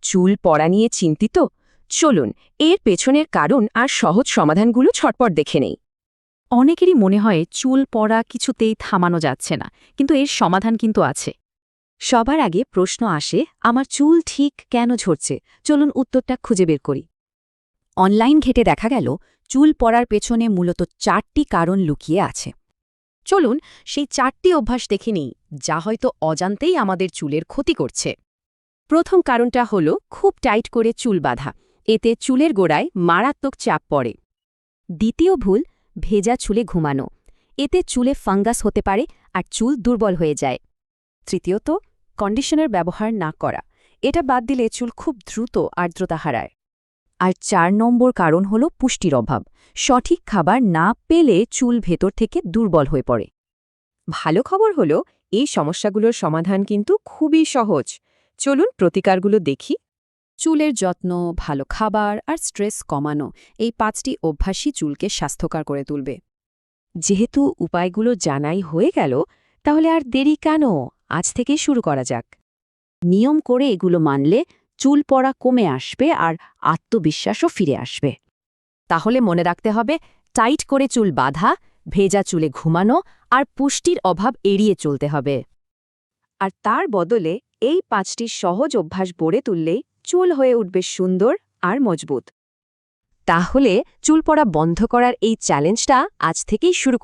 চুল পড়া নিয়ে চিন্তিত? চলুন এর পেছনের কারণ আর সহজ সমাধানগুলো ছটপট দেখে নেই। অনেকেরই মনে হয় চুল পড়া কিছুতেই থামানো যাচ্ছে না, কিন্তু এর সমাধান কিন্তু আছে। সবার আগে প্রশ্ন আসে, আমার চুল ঠিক কেন ঝরছে? চলুন উত্তরটা খুঁজে বের করি। অনলাইন ঘেটে দেখা গেল চুল পড়ার পেছনে মূলত 4টি কারণ লুকিয়ে আছে। চলুন সেই 4টি অভ্যাস দেখে নিই, যা হয়তো অজান্তেই আমাদের চুলের ক্ষতি করছে। প্রথম কারণটা হলো খুব টাইট করে চুল বাঁধা। এতে চুলের গোড়ায় মারাত্মক চাপ পড়ে। দ্বিতীয় ভুল, ভেজা চুলে ঘুমানো। এতে চুলে ফাঙ্গাস হতে পারে আর চুল দুর্বল হয়ে যায়। তৃতীয়ত, কন্ডিশনার ব্যবহার না করা। এটা বাদ দিলে চুল খুব দ্রুত আর্দ্রতা হারায়। আর 4 নম্বর কারণ হল পুষ্টির অভাব। সঠিক খাবার না পেলে চুল ভেতর থেকে দুর্বল হয়ে পড়ে। ভালো খবর হলো, এই সমস্যাগুলোর সমাধান কিন্তু খুবই সহজ। চলুন প্রতিকারগুলো দেখি। চুলের যত্ন, ভালো খাবার আর স্ট্রেস কমানো, এই 5টি অভ্যাসই চুলকে স্বাস্থ্যকর করে তুলবে। যেহেতু উপায়গুলো জানাই হয়ে গেল, তাহলে আর দেরি কেন? আজ থেকেই শুরু করা যাক। নিয়ম করে এগুলো মানলে চুল পড়া কমে আসবে আর আত্মবিশ্বাসও ফিরে আসবে। তাহলে মনে রাখতে হবে, টাইট করে চুল বাঁধা, ভেজা চুলে ঘুমানো আর পুষ্টির অভাব এড়িয়ে চলতে হবে। আর তার বদলে এই 5টি সহজ অভ্যাস গড়ে তুললেই চুল হয়ে উঠবে সুন্দর আর মজবুত। তাহলে চুল পড়া বন্ধ করার এই চ্যালেঞ্জটা আজ থেকেই শুরু